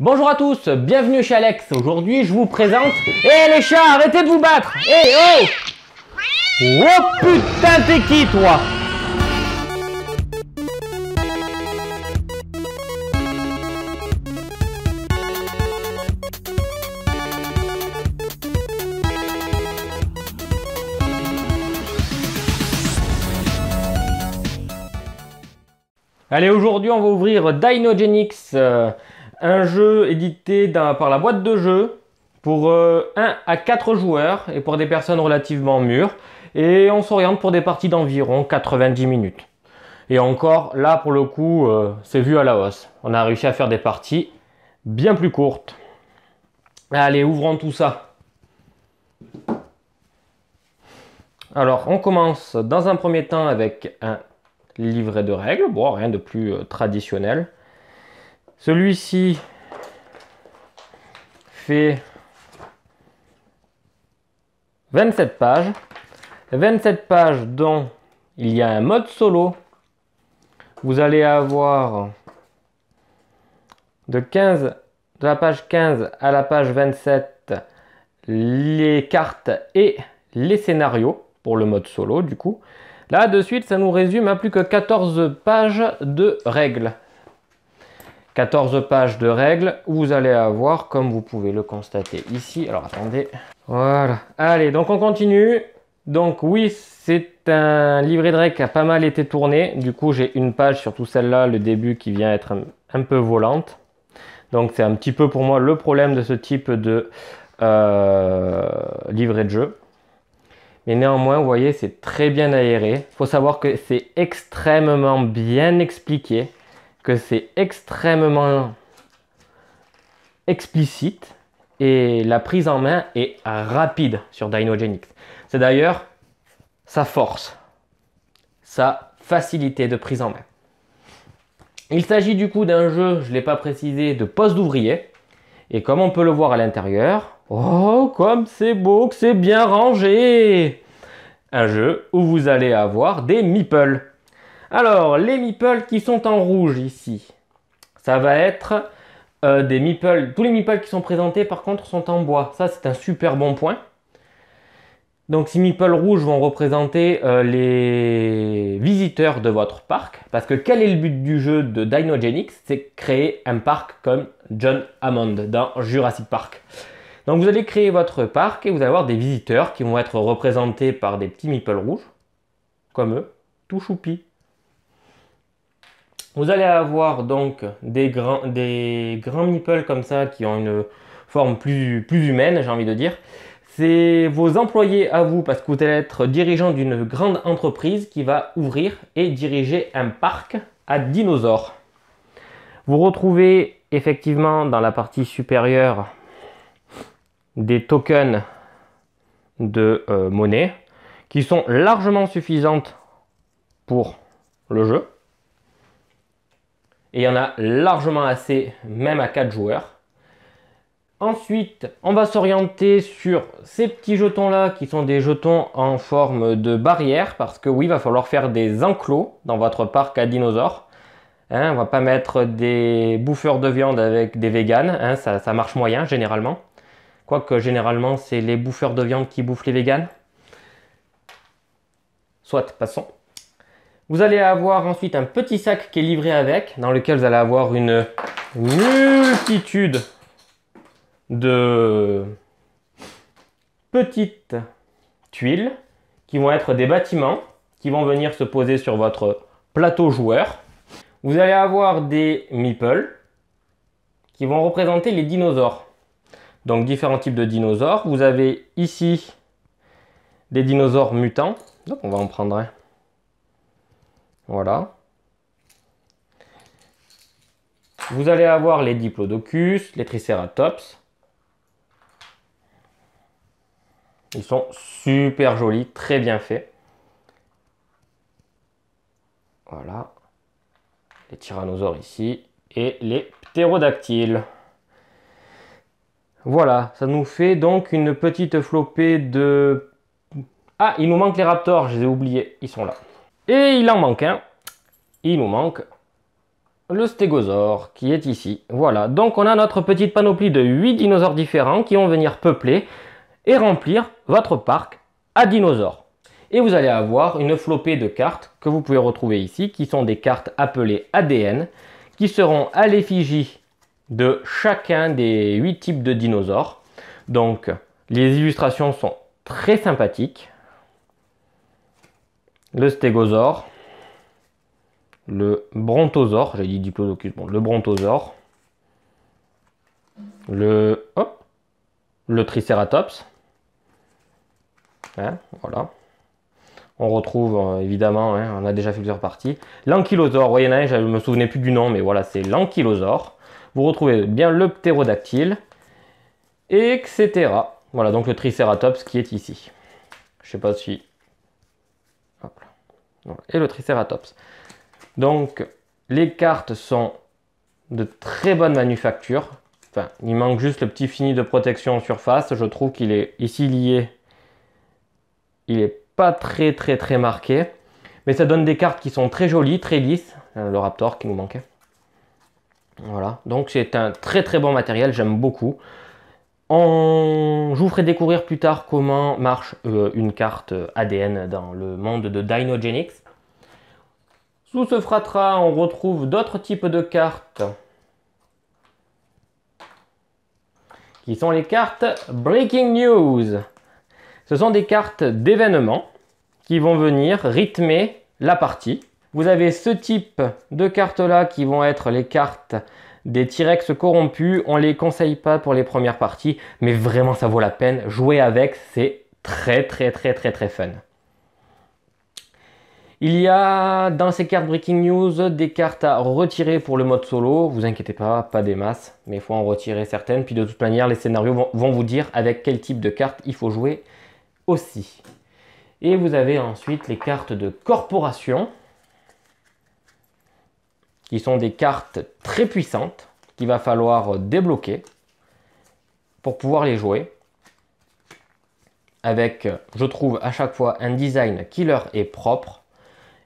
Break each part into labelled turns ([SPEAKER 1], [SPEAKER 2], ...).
[SPEAKER 1] Bonjour à tous, bienvenue chez Alex. Aujourd'hui, je vous présente... Eh les chats, arrêtez de vous battre! Eh oh! Oh putain, t'es qui toi? Allez, aujourd'hui, on va ouvrir Dinogenix, un jeu édité par la boîte de jeu pour 1 à 4 joueurs et pour des personnes relativement mûres. Et on s'oriente pour des parties d'environ 90 minutes. Et encore, là, pour le coup, c'est vu à la hausse. On a réussi à faire des parties bien plus courtes. Allez, ouvrons tout ça. Alors, on commence dans un premier temps avec un livret de règles, bon, rien de plus traditionnel. Celui-ci fait 27 pages. 27 pages dont il y a un mode solo. Vous allez avoir de la page 15 à la page 27 les cartes et les scénarios pour le mode solo du coup. Là, de suite, ça nous résume à plus que 14 pages de règles. 14 pages de règles où vous allez avoir, comme vous pouvez le constater ici. Alors, attendez. Voilà. Allez, donc on continue. Donc oui, c'est un livret de règles qui a pas mal été tourné. Du coup, j'ai une page, surtout celle-là, le début, qui vient être un peu volante. Donc, c'est un petit peu pour moi le problème de ce type de livret de jeu. Mais néanmoins, vous voyez, c'est très bien aéré. Il faut savoir que c'est extrêmement bien expliqué, que c'est extrêmement explicite et la prise en main est rapide sur Dinogenix. C'est d'ailleurs sa force, sa facilité de prise en main. Il s'agit du coup d'un jeu, je ne l'ai pas précisé, de poste d'ouvrier. Et comme on peut le voir à l'intérieur, oh, comme c'est beau, que c'est bien rangé! Un jeu où vous allez avoir des meeples. Alors, les meeples qui sont en rouge ici, ça va être des meeples. Tous les meeples qui sont présentés, par contre, sont en bois. Ça, c'est un super bon point. Donc, ces meeples rouges vont représenter les visiteurs de votre parc. Parce que quel est le but du jeu de Dinogenix? C'est créer un parc comme John Hammond dans Jurassic Park. Donc vous allez créer votre parc et vous allez avoir des visiteurs qui vont être représentés par des petits meeples rouges, comme eux, tout choupis. Vous allez avoir donc des grands meeples comme ça qui ont une forme plus humaine, j'ai envie de dire. C'est vos employés à vous parce que vous allez être dirigeant d'une grande entreprise qui va ouvrir et diriger un parc à dinosaures. Vous retrouvez effectivement dans la partie supérieure des tokens de monnaie qui sont largement suffisantes pour le jeu. Et il y en a largement assez, même à 4 joueurs. Ensuite, on va s'orienter sur ces petits jetons-là qui sont des jetons en forme de barrière parce que oui, il va falloir faire des enclos dans votre parc à dinosaures. Hein, on ne va pas mettre des bouffeurs de viande avec des véganes, hein, ça marche moyen généralement. Quoique généralement, c'est les bouffeurs de viande qui bouffent les véganes. Soit, passons. Vous allez avoir ensuite un petit sac qui est livré avec, dans lequel vous allez avoir une multitude de petites tuiles qui vont être des bâtiments qui vont venir se poser sur votre plateau joueur. Vous allez avoir des meeples qui vont représenter les dinosaures. Donc différents types de dinosaures. Vous avez ici des dinosaures mutants. Donc on va en prendre un. Voilà. Vous allez avoir les diplodocus, les triceratops. Ils sont super jolis, très bien faits. Voilà. Les tyrannosaures ici et les ptérodactyles. Voilà, ça nous fait donc une petite flopée de... Ah, il nous manque les raptors, je les ai oubliés, ils sont là. Et il en manque un. Il nous manque le stégosaure qui est ici. Voilà, donc on a notre petite panoplie de 8 dinosaures différents qui vont venir peupler et remplir votre parc à dinosaures. Et vous allez avoir une flopée de cartes que vous pouvez retrouver ici, qui sont des cartes appelées ADN, qui seront à l'effigie de chacun des 8 types de dinosaures. Donc les illustrations sont très sympathiques. Le stégosaure, le brontosaure, j'ai dit diplodocus, bon, le brontosaure, le tricératops, hein, voilà. On retrouve évidemment, hein, on a déjà fait plusieurs parties, l'ankylosaure, vous voyez, je ne me souvenais plus du nom, mais voilà, c'est l'ankylosaure. Vous retrouvez bien le ptérodactyle, etc. Voilà, donc le tricératops qui est ici. Je ne sais pas si... Hop là. Voilà. Et le tricératops. Donc, les cartes sont de très bonne manufacture. Enfin, il manque juste le petit fini de protection en surface. Je trouve qu'il est ici lié. Il n'est pas très marqué. Mais ça donne des cartes qui sont très jolies, très lisses. Le Raptor qui nous manquait. Voilà. Donc, c'est un très bon matériel. J'aime beaucoup. Je vous ferai découvrir plus tard comment marche une carte ADN dans le monde de Dinogenix. Sous ce fratras, on retrouve d'autres types de cartes qui sont les cartes Breaking News. Ce sont des cartes d'événements qui vont venir rythmer la partie. Vous avez ce type de cartes là qui vont être les cartes des T-Rex corrompus. On ne les conseille pas pour les premières parties, mais vraiment ça vaut la peine. Jouer avec, c'est très fun. Il y a dans ces cartes Breaking News des cartes à retirer pour le mode solo. Vous inquiétez pas des masses, mais il faut en retirer certaines. Puis de toute manière, les scénarios vont vous dire avec quel type de carte il faut jouer aussi. Et vous avez ensuite les cartes de corporation, qui sont des cartes très puissantes qu'il va falloir débloquer pour pouvoir les jouer. Avec, je trouve, à chaque fois un design qui leur est propre.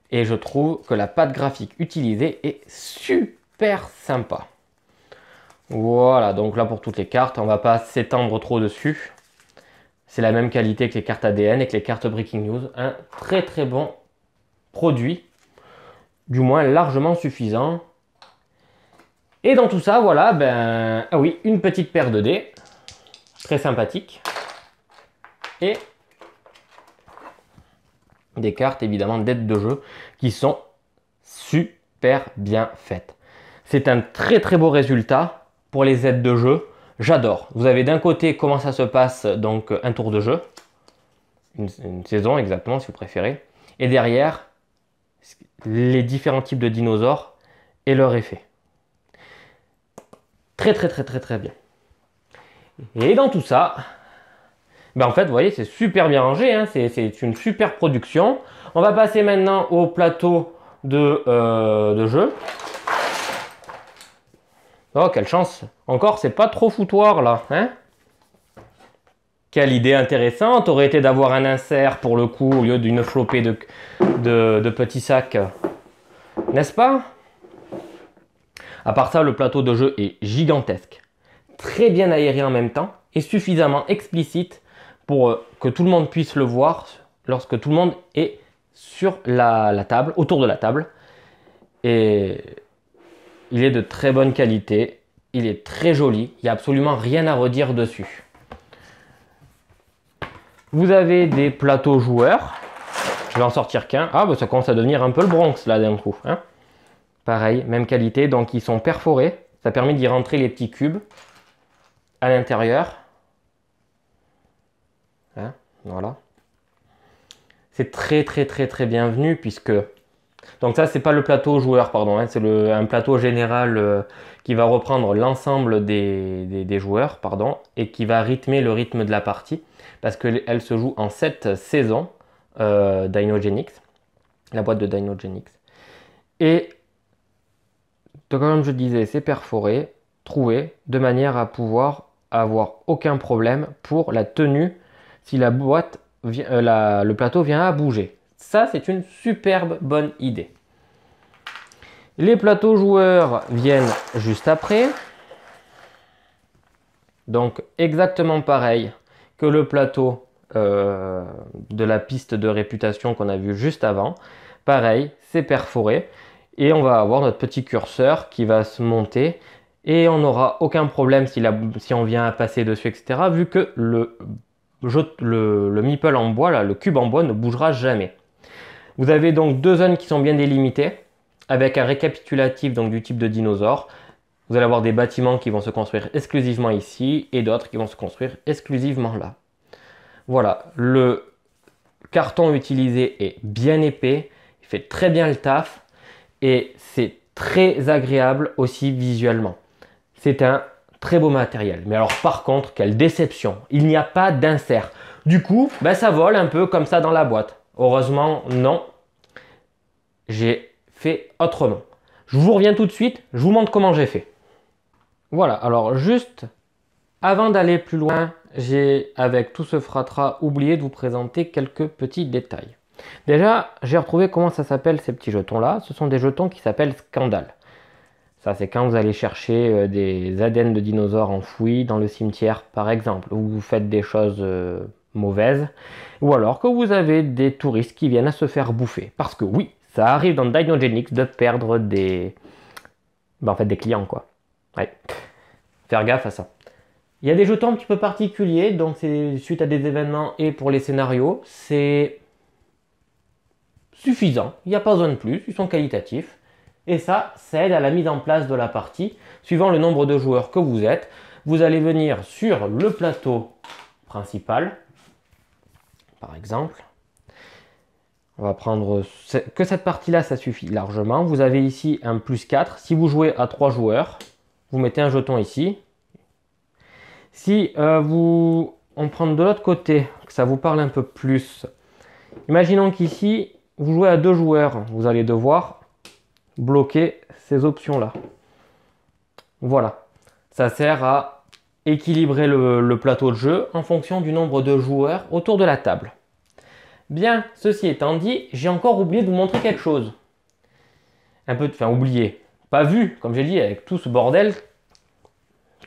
[SPEAKER 1] Et je trouve que la patte graphique utilisée est super sympa. Voilà, donc là pour toutes les cartes, on ne va pas s'étendre trop dessus. C'est la même qualité que les cartes ADN et que les cartes Breaking News. Un très bon produit, du moins largement suffisant. Et dans tout ça, voilà, ah oui, une petite paire de dés, très sympathique. Et des cartes évidemment d'aide de jeu qui sont super bien faites. C'est un très beau résultat pour les aides de jeu. J'adore. Vous avez d'un côté comment ça se passe, donc un tour de jeu, une saison exactement si vous préférez, et derrière les différents types de dinosaures et leur effet. Très bien. Et dans tout ça, en fait, vous voyez, c'est super bien rangé, hein, c'est une super production. On va passer maintenant au plateau de jeu. Oh, quelle chance! Encore, c'est pas trop foutoir là, hein? Quelle idée intéressante aurait été d'avoir un insert pour le coup, au lieu d'une flopée de petits sacs. N'est-ce pas? À part ça, le plateau de jeu est gigantesque. Très bien aéré en même temps et suffisamment explicite pour que tout le monde puisse le voir lorsque tout le monde est sur la table, autour de la table. Et il est de très bonne qualité, il est très joli, il n'y a absolument rien à redire dessus. Vous avez des plateaux joueurs, je vais en sortir qu'un. Ah, ça commence à devenir un peu le Bronx là d'un coup. Hein. Pareil, même qualité, donc ils sont perforés, ça permet d'y rentrer les petits cubes à l'intérieur. Hein, voilà. C'est très bienvenu puisque... Donc ça, c'est pas le plateau joueur, pardon, hein, c'est un plateau général qui va reprendre l'ensemble des joueurs, pardon, et qui va rythmer le rythme de la partie parce qu'elle se joue en 7 saisons Dinogenix, la boîte de Dinogenix. Et comme je disais, c'est perforé, troué, de manière à pouvoir avoir aucun problème pour la tenue si la boîte, le plateau vient à bouger. Ça, c'est une superbe bonne idée. Les plateaux joueurs viennent juste après. Donc exactement pareil que le plateau de la piste de réputation qu'on a vu juste avant. Pareil, c'est perforé. Et on va avoir notre petit curseur qui va se monter. Et on n'aura aucun problème si on vient à passer dessus, etc. Vu que le meeple en bois, là, le cube en bois ne bougera jamais. Vous avez donc deux zones qui sont bien délimitées, avec un récapitulatif donc, du type de dinosaure. Vous allez avoir des bâtiments qui vont se construire exclusivement ici, et d'autres qui vont se construire exclusivement là. Voilà, le carton utilisé est bien épais, il fait très bien le taf, et c'est très agréable aussi visuellement. C'est un très beau matériel. Mais alors par contre, quelle déception, il n'y a pas d'insert. Du coup, ben, ça vole un peu comme ça dans la boîte. Heureusement, non. J'ai fait autrement. Je vous reviens tout de suite, je vous montre comment j'ai fait. Voilà, alors juste avant d'aller plus loin, j'ai, avec tout ce fratras, oublié de vous présenter quelques petits détails. Déjà, j'ai retrouvé comment ça s'appelle ces petits jetons-là. Ce sont des jetons qui s'appellent Scandale. Ça, c'est quand vous allez chercher des ADN de dinosaures enfouis dans le cimetière, par exemple, ou vous faites des choses mauvaises, ou alors que vous avez des touristes qui viennent à se faire bouffer. Parce que oui, ça arrive dans Dinogenix de perdre des... Ben, en fait, des clients, quoi. Ouais. Faire gaffe à ça. Il y a des jetons un petit peu particuliers, donc c'est suite à des événements et pour les scénarios, c'est suffisant. Il n'y a pas besoin de plus, ils sont qualitatifs. Et ça aide à la mise en place de la partie. Suivant le nombre de joueurs que vous êtes, vous allez venir sur le plateau principal, par exemple. On va prendre que cette partie-là, ça suffit largement. Vous avez ici un +4. Si vous jouez à 3 joueurs, vous mettez un jeton ici. Si on prend de l'autre côté, que ça vous parle un peu plus, imaginons qu'ici, vous jouez à 2 joueurs. Vous allez devoir bloquer ces options-là. Voilà. Ça sert à équilibrer le plateau de jeu en fonction du nombre de joueurs autour de la table. Bien, ceci étant dit, j'ai encore oublié de vous montrer quelque chose. Enfin oublié, pas vu, comme j'ai dit, avec tout ce bordel.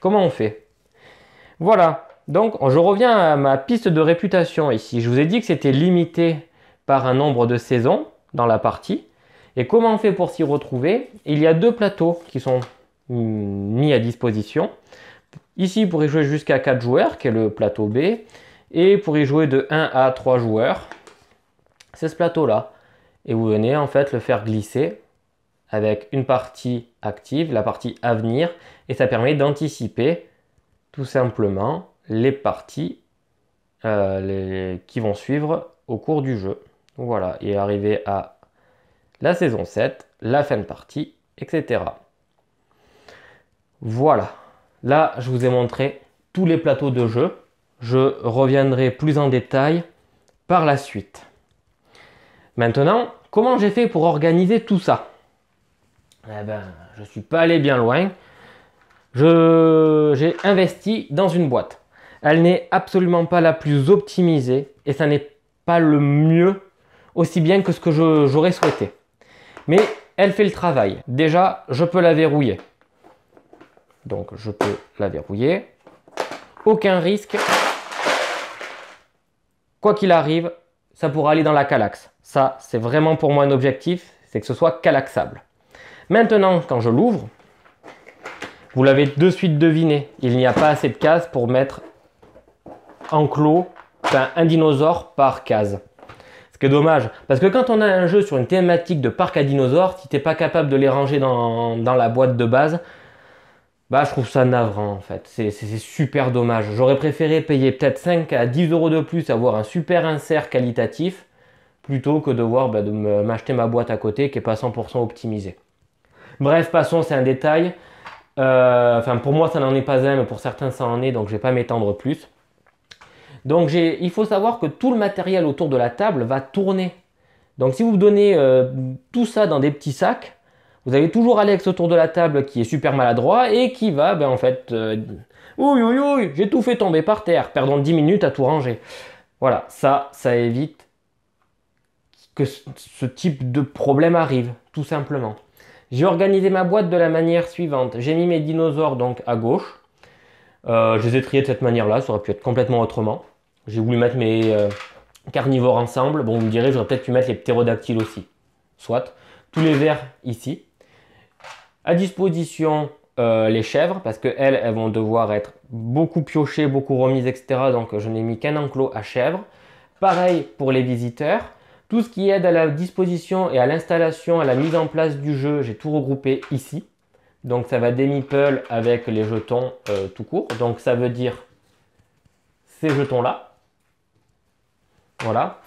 [SPEAKER 1] Comment on fait? Voilà, donc je reviens à ma piste de réputation ici. Je vous ai dit que c'était limité par un nombre de saisons dans la partie. Et comment on fait pour s'y retrouver? Il y a 2 plateaux qui sont mis à disposition. Ici, pour y jouer jusqu'à 4 joueurs, qui est le plateau B. Et pour y jouer de 1 à 3 joueurs, c'est ce plateau-là. Et vous venez en fait le faire glisser avec une partie active, la partie à venir. Et ça permet d'anticiper tout simplement les parties qui vont suivre au cours du jeu. Voilà, et arriver à la saison 7, la fin de partie, etc. Voilà, là je vous ai montré tous les plateaux de jeu. Je reviendrai plus en détail par la suite. Maintenant, comment j'ai fait pour organiser tout ça? Eh ben, je ne suis pas allé bien loin. J'ai investi dans une boîte. Elle n'est absolument pas la plus optimisée et ça n'est pas le mieux, aussi bien que ce que j'aurais souhaité. Mais elle fait le travail. Déjà, je peux la verrouiller. Donc, je peux la verrouiller. Aucun risque. Quoi qu'il arrive, ça pourra aller dans la calaxe. Ça, c'est vraiment pour moi un objectif, c'est que ce soit calaxable. Maintenant, quand je l'ouvre, vous l'avez de suite deviné, il n'y a pas assez de cases pour mettre enclos, un dinosaure par case. Ce qui est dommage, parce que quand on a un jeu sur une thématique de parc à dinosaures, si tu n'es pas capable de les ranger dans la boîte de base, bah je trouve ça navrant en fait, c'est super dommage. J'aurais préféré payer peut-être 5 à 10 euros de plus, avoir un super insert qualitatif, plutôt que de m'acheter ma boîte à côté qui n'est pas 100% optimisée. Bref, passons, c'est un détail. Enfin, pour moi, ça n'en est pas un, mais pour certains, ça en est, donc je ne vais pas m'étendre plus. Donc, il faut savoir que tout le matériel autour de la table va tourner. Donc, si vous donnez tout ça dans des petits sacs, vous avez toujours Alex autour de la table qui est super maladroit et qui va, en fait, oui, j'ai tout fait tomber par terre, perdant 10 minutes à tout ranger. Voilà, ça évite que ce type de problème arrive, tout simplement. J'ai organisé ma boîte de la manière suivante. J'ai mis mes dinosaures donc à gauche. Je les ai triés de cette manière-là, ça aurait pu être complètement autrement. J'ai voulu mettre mes carnivores ensemble. Bon, vous me direz, j'aurais peut-être pu mettre les ptérodactyles aussi. Soit. Tous les verts ici. À disposition les chèvres, parce qu'elles, elles vont devoir être beaucoup piochées, beaucoup remises, etc. Donc je n'ai mis qu'un enclos à chèvres. Pareil pour les visiteurs. Tout ce qui aide à la disposition et à l'installation, à la mise en place du jeu, j'ai tout regroupé ici. Donc ça va des meeples avec les jetons tout court. Donc ça veut dire ces jetons-là. Voilà.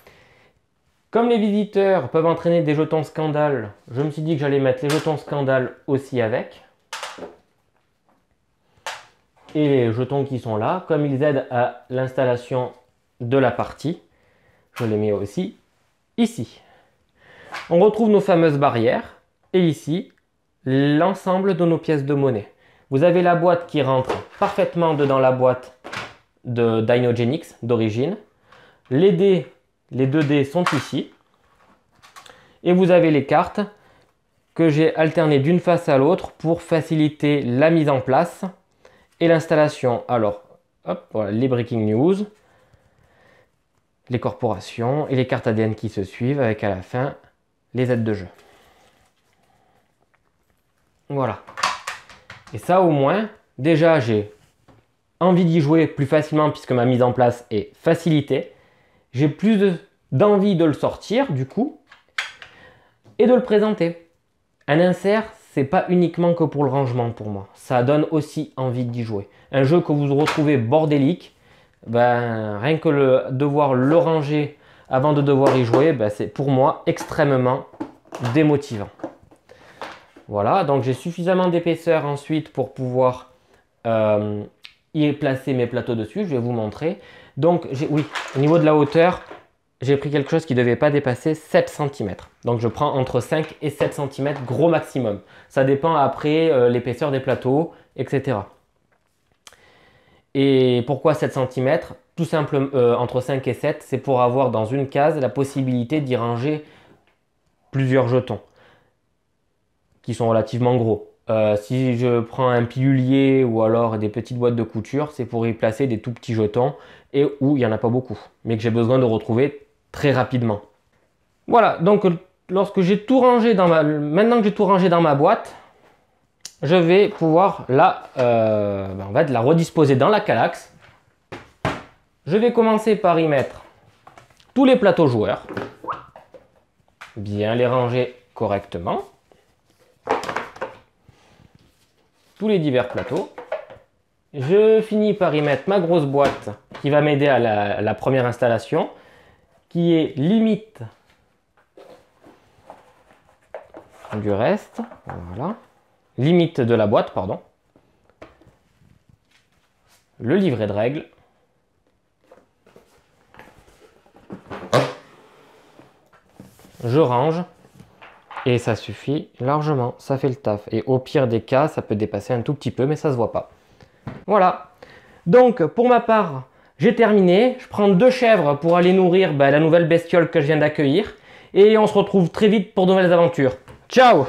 [SPEAKER 1] Comme les visiteurs peuvent entraîner des jetons scandales, je me suis dit que j'allais mettre les jetons scandales aussi avec. Et les jetons qui sont là, comme ils aident à l'installation de la partie, je les mets aussi ici. On retrouve nos fameuses barrières et ici, l'ensemble de nos pièces de monnaie. Vous avez la boîte qui rentre parfaitement dedans la boîte de Dinogenix d'origine. Les dés, les 2 dés sont ici. Et vous avez les cartes que j'ai alternées d'une face à l'autre pour faciliter la mise en place et l'installation. Alors, hop, voilà, les breaking news, les corporations et les cartes ADN qui se suivent avec à la fin les aides de jeu. Voilà. Et ça au moins, déjà j'ai envie d'y jouer plus facilement puisque ma mise en place est facilitée. J'ai plus d'envie de le sortir du coup et de le présenter. Un insert, c'est pas uniquement que pour le rangement pour moi. Ça donne aussi envie d'y jouer. Un jeu que vous retrouvez bordélique, ben, rien que devoir le ranger avant de devoir y jouer, ben, c'est pour moi extrêmement démotivant. Voilà, donc j'ai suffisamment d'épaisseur ensuite pour pouvoir y placer mes plateaux dessus. Je vais vous montrer. Donc, oui, au niveau de la hauteur, j'ai pris quelque chose qui ne devait pas dépasser 7 cm. Donc, je prends entre 5 et 7 cm, gros maximum. Ça dépend après l'épaisseur des plateaux, etc. Et pourquoi 7 cm? Tout simplement, entre 5 et 7, c'est pour avoir dans une case la possibilité d'y ranger plusieurs jetons qui sont relativement gros. Si je prends un pilulier ou alors des petites boîtes de couture, c'est pour y placer des tout petits jetons et où il n'y en a pas beaucoup, mais que j'ai besoin de retrouver très rapidement. Voilà, donc lorsque j'ai tout rangé maintenant que j'ai tout rangé dans ma boîte, je vais pouvoir on va la redisposer dans la Kallax. Je vais commencer par y mettre tous les plateaux joueurs, bien les ranger correctement. Tous les divers plateaux. Je finis par y mettre ma grosse boîte qui va m'aider à la première installation, qui est limite du reste. Voilà. Limite de la boîte, pardon. Le livret de règles. Je range. Et ça suffit largement, ça fait le taf. Et au pire des cas, ça peut dépasser un tout petit peu, mais ça se voit pas. Voilà. Donc, pour ma part, j'ai terminé. Je prends 2 chèvres pour aller nourrir la nouvelle bestiole que je viens d'accueillir. Et on se retrouve très vite pour de nouvelles aventures. Ciao!